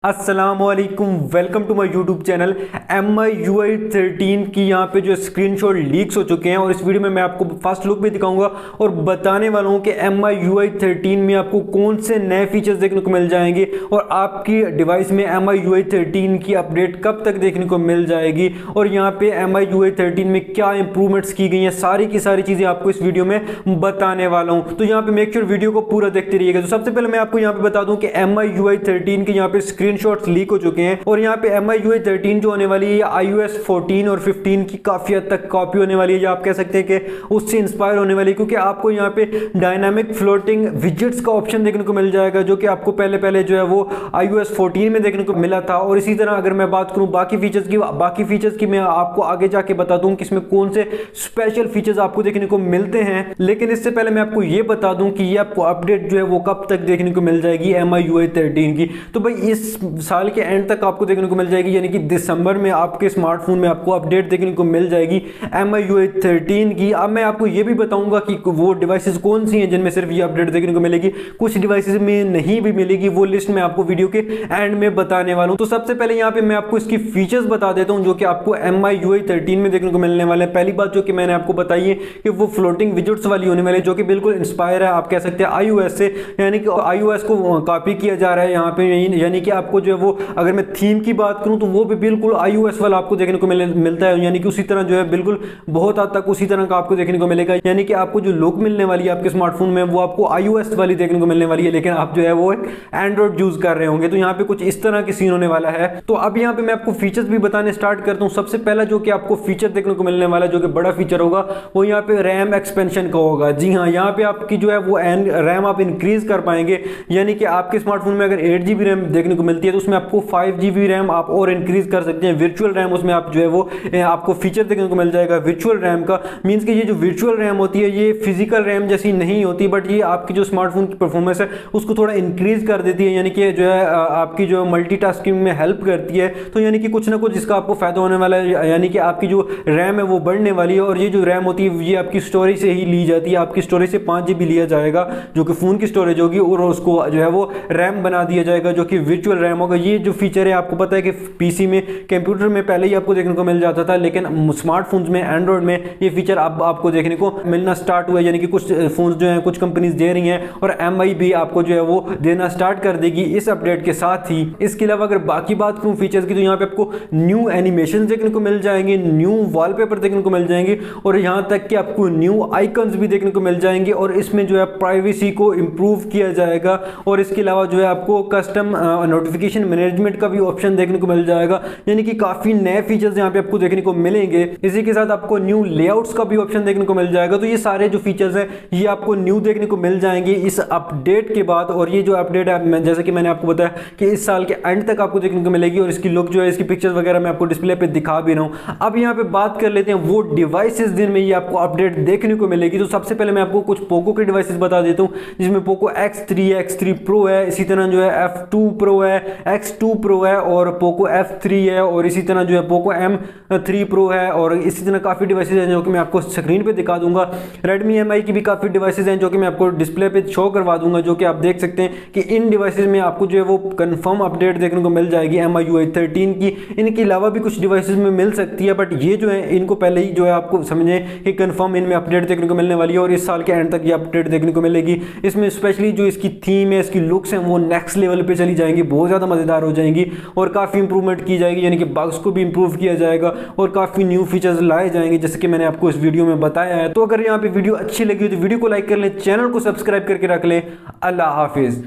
अस्सलामुअलैकुम, welcome to my YouTube channel. MIUI 13 की यहाँ पे जो स्क्रीनशॉट लीक्स हो चुके हैं और इस वीडियो में मैं आपको फर्स्ट लुक भी दिखाऊंगा और बताने वाला हूँ कि MIUI 13 में आपको कौन से नए फीचर्स देखने को मिल जाएंगे और आपकी डिवाइस में MIUI 13 की अपडेट कब तक देखने को मिल जाएगी और यहाँ पे MIUI 13 में क्या इंप्रूवमेंट्स की गई हैं, सारी की सारी चीज़ें आपको इस वीडियो में बताने वाला हूँ। तो यहाँ पे मेक श्योर वीडियो को पूरा देखते रहिएगा। तो सबसे पहले मैं आपको यहाँ पे बता दूँ कि MIUI 13 के यहाँ पे स्क्रीनशॉट्स लीक हो चुके हैं और यहाँ पे MIUI 13 जो होने वाली है iOS 14 और 15 की काफी हद तक कॉपी होने वाली है, या आप कह सकते हैं कि उससे इंस्पायर होने वाली है, क्योंकि आपको यहाँ पे डायनामिक फ्लोटिंग विजेट्स का ऑप्शन देखने को मिल जाएगा जो कि आपको पहले जो है वो iOS 14 में देखने को मिला था। और इसी तरह अगर मैं बात करूँ बाकी फीचर्स की मैं आपको आगे जाके बता दूं कि इसमें कौन से स्पेशल फीचर्स आपको देखने को मिलते हैं। लेकिन इससे पहले मैं आपको ये बता दूं कि ये आपको अपडेट जो है वो कब तक देखने को मिल जाएगी MIUI 13 की। तो भाई इस साल के एंड तक आपको देखने को मिल जाएगी, यानी कि दिसंबर में आपके स्मार्टफोन में आपको अपडेट देखने को मिल जाएगी MIUI 13 की। अब मैं आपको ये भी बताऊंगा कि वो डिवाइसेस कौन सी हैं जिनमें सिर्फ ये अपडेट देखने को मिलेगी, कुछ डिवाइसेस में नहीं भी मिलेगी, वो लिस्ट मैं आपको वीडियो के एंड में बताने वाला हूं। तो सबसे पहले यहाँ पे मैं आपको इसकी फीचर्स बता देता हूं जो कि आपको MIUI 13 में देखने को मिलने वाले हैं। पहली बात जो कि मैंने आपको बताई है कि वो फ्लोटिंग विजेट्स वाली होने वाली है, जो कि बिल्कुल इंस्पायर है आप कह सकते हैं iOS से, यानी कि iOS को कॉपी किया जा रहा है यहाँ पे। यानी कि आपको जो है वो अगर मैं थीम की बात करूं तो वो भी बिल्कुल iOS वाला आपको देखने को मिलता है, यानी कि उसी तरह जो है बिल्कुल बहुत हद तक उसी तरह का आपको देखने को मिलेगा। यानी कि आपको जो लुक मिलने वाली है आपके स्मार्टफोन में वो आपको iOS वाली देखने को मिलने वाली है, लेकिन आप जो है वो एक एंड्रॉइड यूज कर रहे होंगे। तो यहाँ पे कुछ इस तरह की सीन होने वाला है। तो अब यहाँ पे मैं आपको फीचर्स भी बताने स्टार्ट करता हूँ। सबसे पहला जो कि आपको फीचर देखने को मिलने वाला है, जो कि बड़ा फीचर होगा, वो यहाँ पे रैम एक्सपेंशन का होगा। जी हाँ, यहाँ पे आपकी जो है वो रैम आप इंक्रीज कर पाएंगे, यानी कि आपके स्मार्टफोन में अगर 8 GB रैम देखने को मिलती है तो उसमें आपको 5 GB रैम आप और इंक्रीज कर सकते हैं। वर्चुअल रैम उसमें आप जो है वो आपको फीचर देखने को मिल जाएगा वर्चुअल रैम का। मींस कि ये जो वर्चुअल रैम होती है ये फिजिकल रैम जैसी नहीं होती, बट ये आपकी जो स्मार्टफोन की परफॉर्मेंस है उसको थोड़ा इंक्रीज कर देती है, यानी कि जो है आपकी जो मल्टीटास्किंग में हेल्प करती है। तो यानी कि कुछ ना कुछ इसका आपको फायदा होने वाला है, यानी कि आपकी जो रैम है वो बढ़ने वाली है। और ये जो रैम होती है ये आपकी स्टोरेज से ही ली जाती है, आपकी स्टोरेज से 5 GB लिया जाएगा जो कि फोन की स्टोरेज होगी और उसको जो है वो रैम बना दिया जाएगा जो कि वर्चुअल रैम होगा। ये जो फीचर है आपको पता है कि पीसी में, कंप्यूटर में पहले ही आपको देखने को मिल जाता था, लेकिन स्मार्टफोन्स में, एंड्रॉइड में ये फीचर अब आपको देखने को मिलना स्टार्ट हुआ है। यानी कि कुछ फोन्स जो हैं कुछ कंपनीज दे रही हैं और MI भी आपको जो है वो देना स्टार्ट कर देगी इस अपडेट के साथ ही। इसके अलावा अगर बाकी बात करूं फीचर्स की तो यहाँ पे आपको न्यू एनिमेशन देखने को मिल जाएंगे, न्यू वॉलपेपर देखने को मिल जाएंगे और यहाँ तक कि आपको न्यू आइकन्स भी देखने को मिल जाएंगे। और इसमें जो है प्राइवेसी को इंप्रूव किया जाएगा और इसके अलावा जो है आपको कस्टम नोटिफिकेशन मैनेजमेंट का भी ऑप्शन देखने को मिल जाएगा, यानी कि काफी नए फीचर्स यहाँ पे आपको देखने को मिलेंगे। इसी के साथ आपको न्यू लेआउट्स का भी ऑप्शन देखने को मिल जाएगा। तो ये सारे जो फीचर्स हैं ये आपको न्यू देखने को मिल जाएंगे इस अपडेट के बाद। और ये जो अपडेट है जैसे कि मैंने आपको बताया कि इस साल के एंड तक आपको देखने को मिलेगी और इसकी लुक जो है, इसकी पिक्चर्स वगैरह मैं आपको डिस्प्ले पे दिखा भी रहा हूँ। अब यहाँ पे बात कर लेते हैं वो डिवाइसेस जिनमें ये आपको अपडेट देखने को मिलेगी। तो सबसे पहले मैं आपको कुछ पोको के डिवाइसेस बता देता हूँ, जिसमें Poco X3 Pro है, इसी तरह जो है F2 Pro है, X2 Pro है और Poco F3 है और इसी तरह जो है Poco M3 Pro है और इसी तरह काफ़ी डिवाइसेस हैं जो कि मैं आपको स्क्रीन पे दिखा दूंगा। Redmi MI की भी काफ़ी डिवाइसेस हैं जो कि मैं आपको डिस्प्ले पे शो करवा दूंगा, जो कि आप देख सकते हैं कि इन डिवाइसेस में आपको जो है वो कंफर्म अपडेट देखने को मिल जाएगी MIUI 13 की। इनके अलावा भी कुछ डिवाइसेस में मिल सकती है, बट ये जो है इनको पहले ही जो है आपको समझें कि कंफर्म इनमें अपडेट देखने को मिलने वाली है और इस साल के एंड तक ये अपडेट देखने को मिलेगी। इसमें स्पेशली जो इसकी थीम है, इसकी लुक्स हैं वो नेक्स्ट लेवल पे चली जाएंगी, बहुत ज़्यादा मज़ेदार हो जाएंगी और काफ़ी इंप्रूवमेंट की जाएगी, यानी कि बग्स को भी इंप्रूव किया जाएगा और काफ़ी न्यू फीचर्स लाए जाएंगे जैसे कि मैंने आपको इस वीडियो में बताया है। तो अगर यहाँ पे वीडियो अच्छी लगी तो वीडियो को लाइक कर लें, चैनल को सब्सक्राइब करके रख लें। अल्लाह हाफिज़।